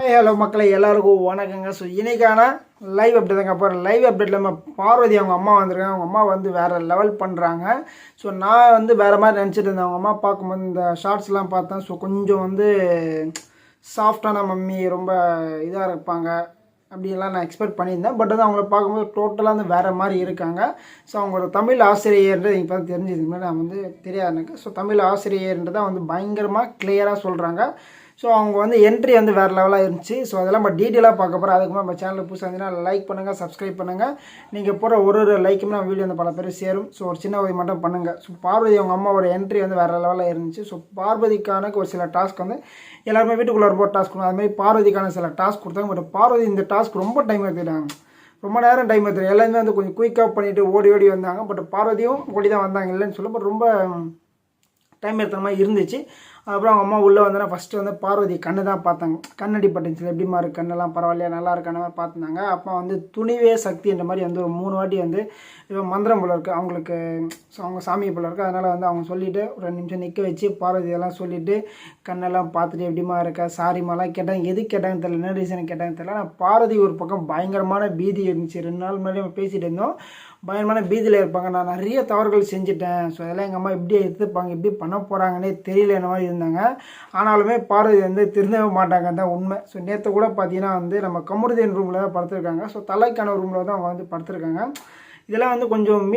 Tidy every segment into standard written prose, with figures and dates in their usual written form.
Hello மக்களை எல்லாருக்கும் வணக்கங்க. ஸோ இன்றைக்கான லைவ் அப்டேட் தாங்க. அப்புறம் லைவ் அப்டேட்டில் நம்ம பார்வதி அவங்க அம்மா வந்திருக்காங்க. அவங்க அம்மா வந்து வேறு லெவல் பண்ணுறாங்க. ஸோ நான் வந்து வேறு மாதிரி நினச்சிட்டு இருந்தேன். அவங்க அம்மா பார்க்கும்போது இந்த ஷார்ட்ஸ்லாம் பார்த்தேன். ஸோ கொஞ்சம் வந்து சாஃப்டான மம்மி ரொம்ப இதாக இருப்பாங்க அப்படின்லாம் நான் எக்ஸ்பெக்ட் பண்ணியிருந்தேன். பட் வந்து அவங்கள பார்க்கும்போது டோட்டலாக வந்து வேறு மாதிரி இருக்காங்க. ஸோ அவங்க ஒரு தமிழ் ஆசிரியர்ன்றது இப்போ தான் தெரிஞ்சது. நான் வந்து தெரியாது எனக்கு. ஸோ தமிழ் ஆசிரியர்ன்றதை வந்து பயங்கரமாக கிளியராக சொல்கிறாங்க. ஸோ அவங்க வந்து என்ட்ரி வந்து வேறு லெவலாக இருந்துச்சு. ஸோ அதெல்லாம் நம்ம டீட்டெயிலாக பார்க்க போகிறோம். அதுக்கு நம்ம சேனலுக்கு புதுசாக இருந்தீங்கன்னா லைக் பண்ணுங்கள், சப்ஸ்கிரைப் பண்ணுங்கள். நீங்கள் போகிற ஒரு லைக்குமே நம்ம வீடியோ வந்து பல பேர் சேரும். ஸோ ஒரு சின்ன உதவி மட்டும் பண்ணுங்கள். ஸோ பார்வதி அவங்க அம்மாவோட என்ட்ரி வந்து வேறு லெவலில் இருந்துச்சு. ஸோ பார்வதிக்கான ஒரு சில டாஸ்க் வந்து எல்லாருமே வீட்டுக்குள்ளே ரொம்ப டாஸ்க் கொடுக்கும். அதுமாதிரி பார்வதிக்கான சில டாஸ்க் கொடுத்தாங்க. பட் பார்வதி இந்த டாஸ்க் ரொம்ப டைம் எடுத்துட்டாங்க. ரொம்ப நேரம் டைம் எடுத்துட்டு எல்லாருமே வந்து கொஞ்சம் குயிக்காக பண்ணிவிட்டு ஓடி வந்தாங்க. பட் பார்வதியும் ஓடி தான் வந்தாங்க, இல்லைன்னு சொல்ல. பட் ரொம்ப டைம் எடுத்த மாதிரி இருந்துச்சு. அப்புறம் அவங்க அம்மா உள்ளே வந்தோன்னா ஃபஸ்ட்டு வந்து பார்வதி கண்ணு தான் பார்த்தாங்க. கண்ணடி பட்டுச்சு, எப்படிமா இருக்குது கண்ணெல்லாம் பரவாயில்லையா, நல்லா இருக்கான மாதிரி பார்த்துருந்தாங்க. அப்போ வந்து துணிவே சக்தின்ற மாதிரி வந்து ஒரு 3 வாட்டி வந்து இப்போ மந்திரம் போல இருக்குது அவங்களுக்கு. ஸோ அவங்க சாமியை போல இருக்குது. அதனால் வந்து அவங்க சொல்லிவிட்டு ஒரு 2 நிமிஷம் நிற்க வச்சு பார்வதி எல்லாம் சொல்லிவிட்டு கண்ணெல்லாம் பார்த்துட்டு எப்படிமா இருக்கா, சாரிமாலாம் கேட்டாங்க. எது கேட்டாங்கன்னு தெரியல, என்ன ரீசன் கேட்டாங்கன்னு தெரியல. ஆனால் பார்வதி ஒரு பக்கம் பயங்கரமான பீதி இருந்துச்சு. 2 நாள் முன்னாடி நம்ம பேசிகிட்டு இருந்தோம். பயங்கரமான பீதியில் இருப்பாங்க. நான் நிறைய தவறுகள் செஞ்சுட்டேன். ஸோ அதெல்லாம் எங்கள் அம்மா எப்படி எடுத்துப்பாங்க, எப்படி பண்ண போகிறாங்கன்னே தெரியல என்ன மாதிரி இருந்தாங்க. ஆனாலுமே பார்வதி வந்து திருந்தவே மாட்டாங்க தான் உண்மை. ஸோ நேற்று கூட பார்த்தீங்கன்னா வந்து நம்ம கமருதீன் ரூமில் தான் படுத்துருக்காங்க. ஸோ தலைக்கான ரூமில் தான் அவங்க வந்து படுத்துருக்காங்க. இதெல்லாம் வந்து கொஞ்சம்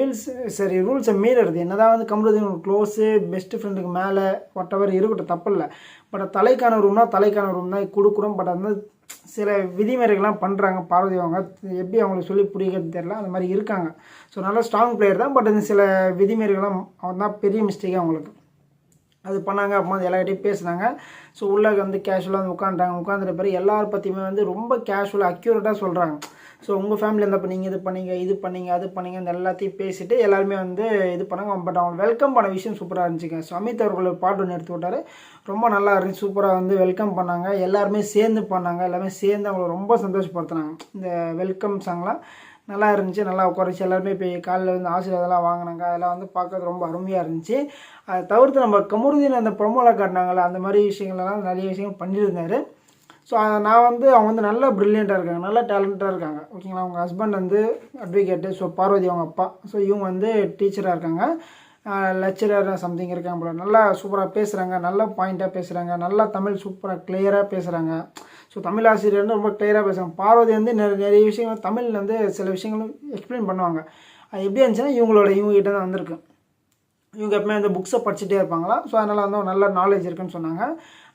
ரூல்ஸை மீறது. என்ன தான் வந்து கமருதீன் ஒரு க்ளோஸு பெஸ்ட் ஃப்ரெண்டுக்கு மேலே வாட்டவர் இருக்கட்டும், தப்பு இல்லை. பட் தலைக்கான ரூம்னா தலைக்கான ரூம் தான் கொடுக்குறோம். பட் வந்து சில விதிமுறைகள்லாம் பண்ணுறாங்க பார்வதி அவங்க. எப்படி அவங்களுக்கு சொல்லி புரிகிறது தெரியல, அந்த மாதிரி இருக்காங்க. ஸோ நல்லா ஸ்ட்ராங் பிளேயர் தான். பட் இந்த சில விதிமுறைகள்லாம் அவன் தான் பெரிய மிஸ்டேக்காக அவங்களுக்கு அது பண்ணாங்க. அப்போ வந்து எல்லார்கிட்டையும் பேசுனாங்க. ஸோ உள்ளே வந்து கேஷுவலாக வந்து உட்காந்துட்ட பிறகு எல்லாரும் பற்றியுமே வந்து ரொம்ப கேஷுவலாக அக்யூரேட்டாக சொல்கிறாங்க. ஸோ உங்கள் ஃபேமிலி இருந்தால் நீங்கள் இது பண்ணீங்க அது பண்ணீங்க அந்த எல்லாத்தையும் பேசிவிட்டு எல்லாருமே வந்து இது பண்ணாங்க. பட் அவங்க வெல்கம் பண்ண விஷயம் சூப்பராக இருந்துச்சுங்க. ஸோ அமித் அவர்கள் ஒரு பாட்டு ஒன்று எடுத்து விட்டார். ரொம்ப நல்லா இருந்துச்சு. சூப்பராக வந்து வெல்கம் பண்ணாங்க. எல்லாருமே சேர்ந்து பண்ணாங்க. எல்லாமே சேர்ந்து அவங்களை ரொம்ப சந்தோஷப்படுத்தினாங்க. இந்த வெல்கம் சாங்லாம் நல்லா இருந்துச்சு. நல்லா உட்காரிச்சு எல்லாருமே இப்போ காலையில் வந்து ஆசீர்வாதம்லாம் வாங்கினாங்க. அதெல்லாம் வந்து பார்க்கறது ரொம்ப அருமையாக இருந்துச்சு. அதை தவிர்த்து நம்ம கமருதீன் அந்த ப்ரொமோவில் காட்டினாங்களே அந்த மாதிரி விஷயங்கள்லாம் நிறைய விஷயங்கள் பண்ணியிருந்தார். ஸோ நான் வந்து அவங்க வந்து நல்லா ப்ரில்லியண்ட்டாக இருக்காங்க, நல்லா டேலண்ட்டாக இருக்காங்க. ஓகேங்களா. அவங்க ஹஸ்பண்ட் வந்து அட்வொகேட்டு. ஸோ பார்வதி அவங்க அப்பா. ஸோ இவங்க வந்து டீச்சராக இருக்காங்க, லெக்சரர் சம்திங் இருக்காங்க போல. நல்லா சூப்பராக பேசுகிறாங்க, நல்ல பாயிண்ட்டாக பேசுகிறாங்க, நல்லா தமிழ் சூப்பராக கிளியராக பேசுகிறாங்க. ஸோ தமிழ் ஆசிரியர் வந்து ரொம்ப கிளியராக பேசுகிறாங்க. பார்வதி வந்து நிறைய விஷயங்கள் தமிழில் வந்து சில விஷயங்களும் எக்ஸ்பிளைன் பண்ணுவாங்க. அது எப்படி இருந்துச்சுன்னா இவங்ககிட்ட தான் வந்திருக்கு. இவங்க எப்பவுமே வந்து புக்ஸை படிச்சுட்டே இருப்பாங்களா. ஸோ அதனால் வந்து நல்ல நாலேஜ் இருக்குன்னு சொன்னாங்க.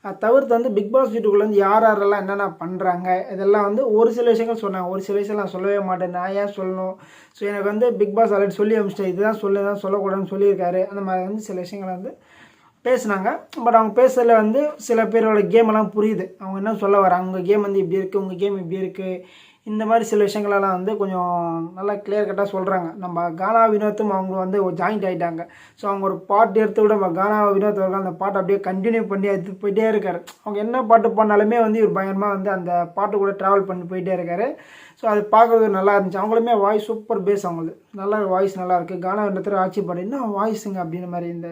அதை தவிர்த்து வந்து பிக் பாஸ் வீட்டுக்குள்ளே வந்து யாரெல்லாம் என்னென்ன பண்ணுறாங்க இதெல்லாம் வந்து ஒரு சில விஷயங்கள் சொன்னாங்க. ஒரு சில விஷயம் நான் சொல்லவே மாட்டேன், நான் ஏன் சொல்லணும். ஸோ எனக்கு வந்து பிக் பாஸ் ஆல்ரெடி சொல்லி அனுப்பிச்சிட்டேன், இதுதான் சொல்லக்கூடாதுன்னு சொல்லியிருக்காரு. அந்த மாதிரி வந்து சில விஷயங்களை வந்து பேசுனாங்க. பட் அவங்க பேசுறதுல வந்து சில பேரோட கேமெல்லாம் புரியுது. அவங்க என்ன சொல்ல வராங்க, உங்கள் கேம் வந்து இப்படி இருக்குது, உங்கள் கேம் இப்படி இருக்குது, இந்த மாதிரி சில விஷயங்களெல்லாம் வந்து கொஞ்சம் நல்லா கிளியர் கட்டாக சொல்கிறாங்க. நம்ம கானா வினோத்தும் அவங்க வந்து ஜாயிண்ட் ஆகிட்டாங்க. ஸோ அவங்க ஒரு பாட்டு எடுத்து விட நம்ம கானா வினோத் அவர்கள் அந்த பாட்டை அப்படியே கண்டினியூ பண்ணி எடுத்து போயிட்டே இருக்கார். அவங்க என்ன பாட்டு பண்ணாலுமே வந்து இவர் பயங்கரமாக வந்து அந்த பாட்டு கூட ட்ராவல் பண்ணி போயிட்டே இருக்கார். ஸோ அது பார்க்குறது நல்லா இருந்துச்சு. அவங்களுமே வாய்ஸ் சூப்பர் பேஸ், அவங்களுக்கு நல்லா வாய்ஸ் நல்லா இருக்குது. கானா வினோத்தில் ஆட்சி பாடு என்ன வாய்ஸுங்க அப்படின்ற மாதிரி இந்த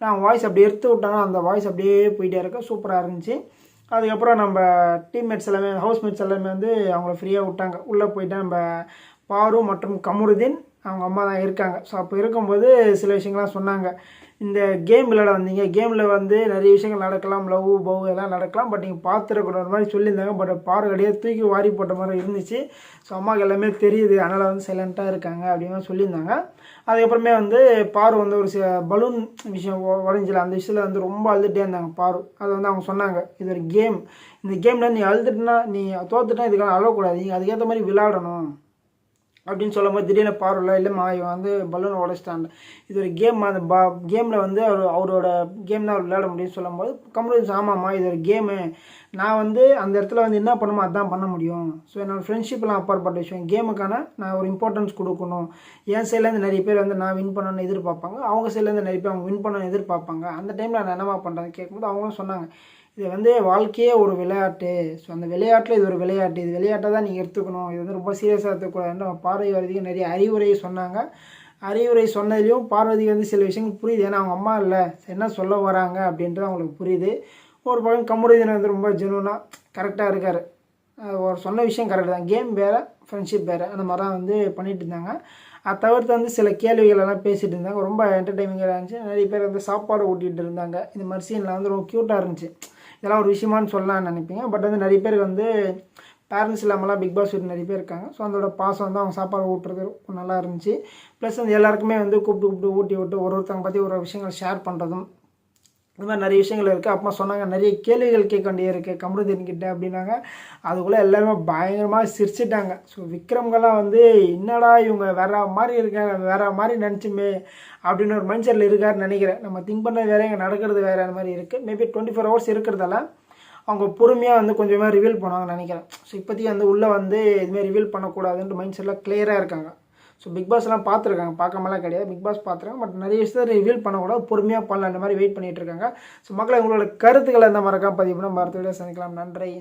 நான் வாய்ஸ் அப்படி எடுத்து விட்டாங்கன்னா அந்த வாய்ஸ் அப்படியே போயிட்டே இருக்க சூப்பராக இருந்துச்சு. அதுக்கப்புறம் நம்ம டீம்மேட்ஸ் எல்லாமே ஹவுஸ்மேட்ஸ் எல்லாமே வந்து அவங்கள ஃப்ரீயாக விட்டாங்க. உள்ளே போயிட்டு நம்ம பாரு மற்றும் கமருதீன் அவங்க அம்மா தான் இருக்காங்க. ஸோ அப்போ இருக்கும்போது சில விஷயங்கள்லாம் சொன்னாங்க. இந்த கேம் விளையாட வந்தீங்க, கேமில் வந்து நிறைய விஷயங்கள் நடக்கலாம், லவ் பவ் எல்லாம் நடக்கலாம், பட் நீங்கள் பார்த்துருக்கூட மாதிரி சொல்லியிருந்தாங்க. பட் பாரு கடையாக தூக்கி வாரி போட்ட மாதிரி இருந்துச்சு. ஸோ அம்மாவுக்கு எல்லாமே தெரியுது, அதனால் வந்து சைலண்ட்டாக இருக்காங்க அப்படின்னு சொல்லியிருந்தாங்க. அதுக்கப்புறமே வந்து பாரு வந்து ஒரு பலூன் விஷயம் உடஞ்சில அந்த விஷயத்தில் வந்து ரொம்ப அழுதுகிட்டே இருந்தாங்க பாரு. அது வந்து அவங்க சொன்னாங்க, இது ஒரு கேம், இந்த கேமில் நீ அழுதுட்டுனா நீ தோத்துட்டா இதுக்கான அழக்கூடாது, நீங்கள் அதுக்கேற்ற மாதிரி விளையாடணும் அப்படின்னு சொல்லும்போது திடீர்னு பாருல இல்லைம்மா இவன் வந்து பலூனை உடச்சிட்டான், இது ஒரு கேம், அந்த கேமில் வந்து அவரோட கேம் தான் அவர் விளையாட முடியும்னு சொல்லும்போது கமருதீன் ஆமாம்மா இது ஒரு கேமு, நான் வந்து அந்த இடத்துல வந்து என்ன பண்ணுமோ அதுதான் பண்ண முடியும். ஸோ என்னோடய ஃப்ரெண்ட்ஷிப்லாம் அப்பாற்பட்ட விஷயம், கேமுக்கான நான் ஒரு இம்பார்ட்டன்ஸ் கொடுக்கணும். என் சைட்லேருந்து நிறைய பேர் வந்து நான் வின் பண்ணணும்னு எதிர்பார்ப்பாங்க, அவங்க சைட்லேருந்து நிறைய பேர் அவங்க வின் பண்ணணும்னு எதிர்பார்ப்பாங்க. அந்த டைமில் நான் என்னமா பண்ணுறேன்னு கேட்கும்போது அவங்களும் சொன்னாங்க, இது வந்து வாழ்க்கையே ஒரு விளையாட்டு. ஸோ அந்த விளையாட்டில் இது ஒரு விளையாட்டு, இது விளையாட்டை தான் நீங்கள் எடுத்துக்கணும், இது வந்து ரொம்ப சீரியஸாக எடுத்துக்கூடாதுன்னு பார்வதிக்கு நிறைய அறிவுரை சொன்னாங்க. அறிவுரை சொன்னதுலேயும் பார்வதிக்கு வந்து சில விஷயங்கள் புரியுது. ஏன்னா அவங்க அம்மா இல்லை என்ன சொல்ல வராங்க அப்படின்றது அவங்களுக்கு புரியுது. ஒரு பக்கம் கமருதீன் வந்து ரொம்ப ஜெனுவனாக கரெக்டாக இருக்கார். ஒரு சொன்ன விஷயம் கரெக்டு தான். கேம் வேறு, ஃப்ரெண்ட்ஷிப் வேறு, அந்த மாதிரி தான் வந்து பண்ணிகிட்டு இருந்தாங்க. அதை தவிர்த்து வந்து சில கேள்விகளெல்லாம் பேசிகிட்டு இருந்தாங்க. ரொம்ப என்டர்டெய்னிங்காக இருந்துச்சு. நிறைய பேர் வந்து சாப்பாடு ஊட்டிகிட்டு இருந்தாங்க. இந்த மாதிரி சீனில் வந்து ரொம்ப க்யூட்டாக இருந்துச்சு. இதெல்லாம் ஒரு விஷயமானு சொல்லலாம்னு நினைப்பீங்க. பட் வந்து நிறைய பேருக்கு வந்து பேரண்ட்ஸ் இல்லாமலாம் பிக் பாஸ் வீட்டு நிறைய பேர் இருக்காங்க. ஸோ அதோட பாசம் வந்து அவங்க சாப்பாடு ஊட்டுறது நல்லா இருந்துச்சு. ப்ளஸ் வந்து எல்லாருக்குமே வந்து கூப்பிட்டு ஊட்டி விட்டு ஒருத்தவங்க பற்றி ஒரு விஷயங்கள் ஷேர் பண்ணுறதும், இந்த மாதிரி நிறைய விஷயங்கள் இருக்குது. அப்பா சொன்னாங்க நிறைய கேள்விகள் கேட்க வேண்டிய இருக்குது கமருதீன்கிட்ட அப்படின்னாங்க. அதுக்குள்ளே எல்லாருமே பயங்கரமாக சிரிச்சிட்டாங்க. ஸோ விக்ரம்கெல்லாம் வந்து என்னடா இவங்க வேறு மாதிரி இருக்காங்க, வேறு மாதிரி நினச்சுமே அப்படின்னு ஒரு மைண்ட் செட்டில் இருக்காருன்னு நினைக்கிறேன். நம்ம திங்க் பண்ணுறது வேறு, இங்கே நடக்கிறது வேறு, அந்த மாதிரி இருக்குது. மேபி 24 hours இருக்கிறதால அவங்க பொறுமையாக வந்து கொஞ்சமாக ரிவீல் பண்ணுவாங்கன்னு நினைக்கிறேன். ஸோ இப்போதைக்கு வந்து உள்ளே வந்து இதுமாதிரி ரிவீல் பண்ணக்கூடாதுன்ற மைண்ட் செட்டில் கிளியராக இருக்காங்க. ஸோ பிக் பாஸ்லாம் பார்த்துருக்காங்க, பார்க்காமலாம் கிடையாது, பிக் பாஸ் பார்த்துருக்காங்க. பட் நிறைய விஷயத்தை ரிவீல் பண்ணக்கூடாது, பொறுமையாக பண்ணலாம், அந்த மாதிரி வெயிட் பண்ணிகிட்டு இருக்காங்க. ஸோ மக்களை உங்களோட கருத்துக்களை எந்த மறக்காம பதிவு பண்ண மறந்து விட சந்திக்கலாம். நன்றி.